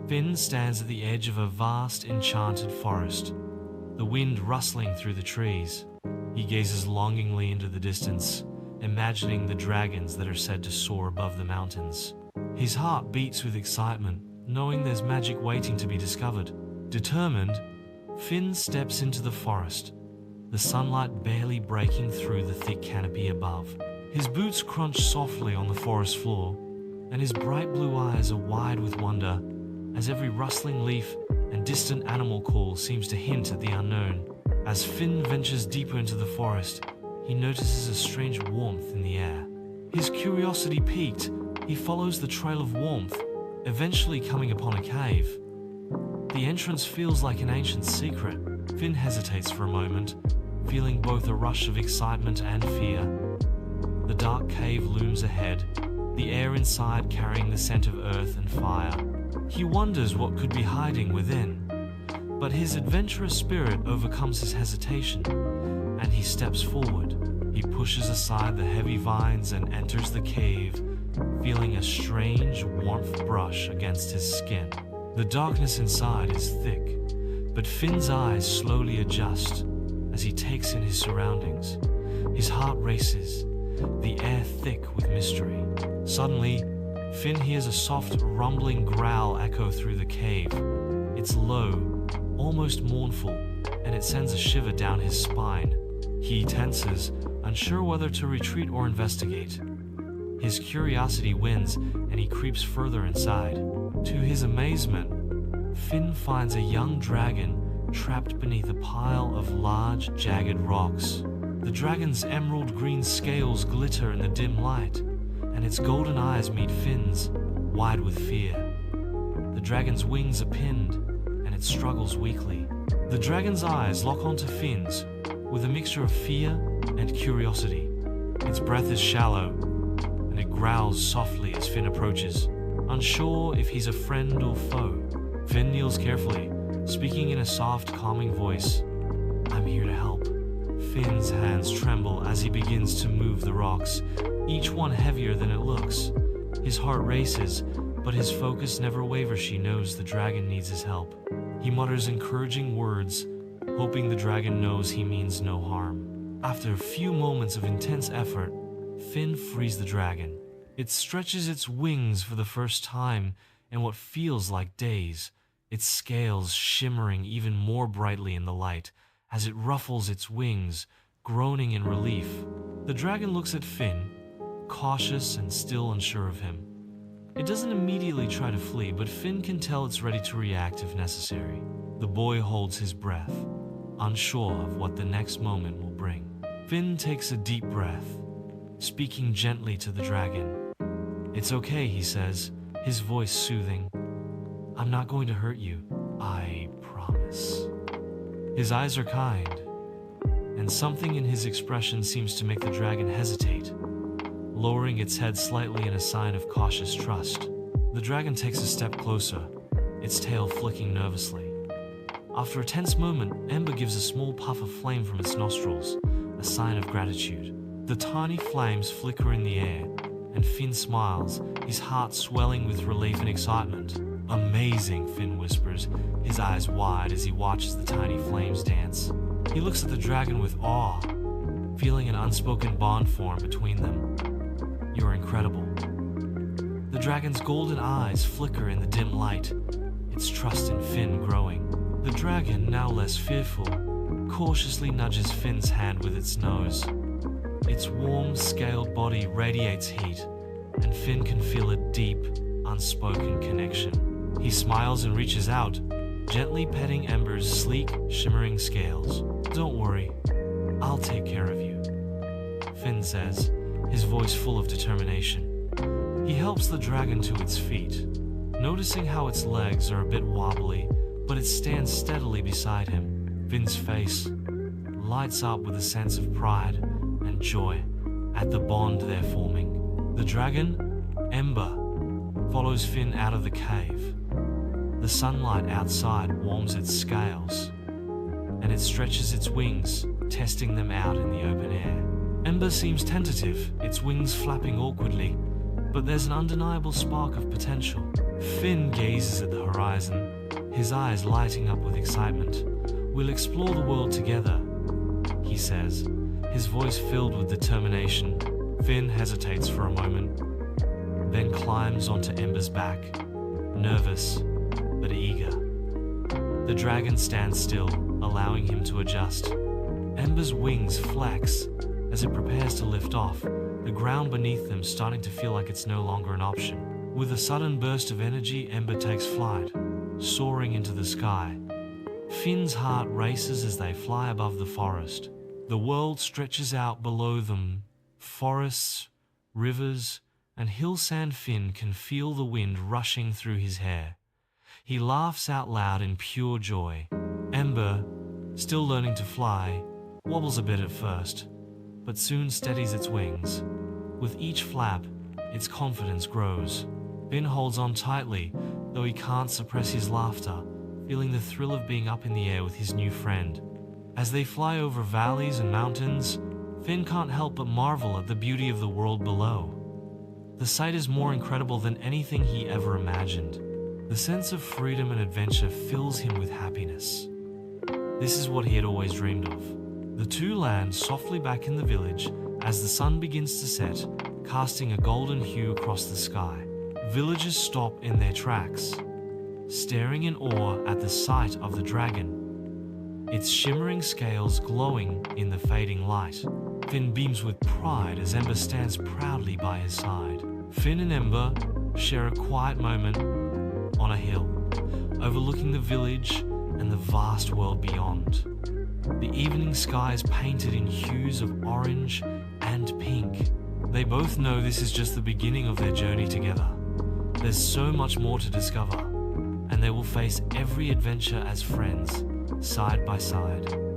Finn stands at the edge of a vast, enchanted forest, the wind rustling through the trees. He gazes longingly into the distance, imagining the dragons that are said to soar above the mountains. His heart beats with excitement, knowing there's magic waiting to be discovered. Determined, Finn steps into the forest, the sunlight barely breaking through the thick canopy above. His boots crunch softly on the forest floor, and his bright blue eyes are wide with wonder as every rustling leaf and distant animal call seems to hint at the unknown. As Finn ventures deeper into the forest, he notices a strange warmth in the air. His curiosity piqued, he follows the trail of warmth, eventually coming upon a cave. The entrance feels like an ancient secret. Finn hesitates for a moment, feeling both a rush of excitement and fear. The dark cave looms ahead, the air inside carrying the scent of earth and fire. He wonders what could be hiding within, but his adventurous spirit overcomes his hesitation, and he steps forward. He pushes aside the heavy vines and enters the cave, feeling a strange warmth brush against his skin. The darkness inside is thick, but Finn's eyes slowly adjust as he takes in his surroundings. His heart races, the air thick with mystery. Suddenly, Finn hears a soft, rumbling growl echo through the cave. It's low, almost mournful, and it sends a shiver down his spine. He tenses, unsure whether to retreat or investigate. His curiosity wins, and he creeps further inside. To his amazement, Finn finds a young dragon trapped beneath a pile of large, jagged rocks. The dragon's emerald green scales glitter in the dim light, and its golden eyes meet Finn's, wide with fear. The dragon's wings are pinned, and it struggles weakly. The dragon's eyes lock onto Finn's, with a mixture of fear and curiosity. Its breath is shallow, and it growls softly as Finn approaches, unsure if he's a friend or foe. Finn kneels carefully, speaking in a soft, calming voice. "I'm here to help." Finn's hands tremble as he begins to move the rocks, each one heavier than it looks. His heart races, but his focus never wavers. She knows the dragon needs his help. He mutters encouraging words, hoping the dragon knows he means no harm. After a few moments of intense effort, Finn frees the dragon. It stretches its wings for the first time in what feels like days, its scales shimmering even more brightly in the light as it ruffles its wings, groaning in relief. The dragon looks at Finn, cautious and still unsure of him. It doesn't immediately try to flee, but Finn can tell it's ready to react if necessary. The boy holds his breath, unsure of what the next moment will bring. Finn takes a deep breath, speaking gently to the dragon. "It's okay," he says, his voice soothing. "I'm not going to hurt you, I promise." His eyes are kind, and something in his expression seems to make the dragon hesitate, lowering its head slightly in a sign of cautious trust. The dragon takes a step closer, its tail flicking nervously. After a tense moment, Ember gives a small puff of flame from its nostrils, a sign of gratitude. The tiny flames flicker in the air, and Finn smiles, his heart swelling with relief and excitement. "Amazing," Finn whispers, his eyes wide as he watches the tiny flames dance. He looks at the dragon with awe, feeling an unspoken bond form between them. "You're incredible." The dragon's golden eyes flicker in the dim light, its trust in Finn growing. The dragon, now less fearful, cautiously nudges Finn's hand with its nose. Its warm, scaled body radiates heat, and Finn can feel a deep, unspoken connection. He smiles and reaches out, gently petting Ember's sleek, shimmering scales. "Don't worry, I'll take care of you," Finn says, his voice full of determination. He helps the dragon to its feet, noticing how its legs are a bit wobbly, but it stands steadily beside him. Finn's face lights up with a sense of pride and joy at the bond they're forming. The dragon, Ember, follows Finn out of the cave. The sunlight outside warms its scales, and it stretches its wings, testing them out in the open air. Ember seems tentative, its wings flapping awkwardly, but there's an undeniable spark of potential. Finn gazes at the horizon, his eyes lighting up with excitement. "We'll explore the world together," he says, his voice filled with determination. Finn hesitates for a moment, then climbs onto Ember's back, nervous but eager. The dragon stands still, allowing him to adjust. Ember's wings flex as it prepares to lift off, the ground beneath them starting to feel like it's no longer an option. With a sudden burst of energy, Ember takes flight, soaring into the sky. Finn's heart races as they fly above the forest. The world stretches out below them. Forests, rivers, and hillsand. Finn can feel the wind rushing through his hair. He laughs out loud in pure joy. Ember, still learning to fly, wobbles a bit at first, but soon steadies its wings. With each flap, its confidence grows. Finn holds on tightly, though he can't suppress his laughter, feeling the thrill of being up in the air with his new friend. As they fly over valleys and mountains, Finn can't help but marvel at the beauty of the world below. The sight is more incredible than anything he ever imagined. The sense of freedom and adventure fills him with happiness. This is what he had always dreamed of. The two land softly back in the village as the sun begins to set, casting a golden hue across the sky. Villagers stop in their tracks, staring in awe at the sight of the dragon, its shimmering scales glowing in the fading light. Finn beams with pride as Ember stands proudly by his side. Finn and Ember share a quiet moment on a hill, overlooking the village and the vast world beyond. The evening sky is painted in hues of orange and pink. They both know this is just the beginning of their journey together. There's so much more to discover, and they will face every adventure as friends, side by side.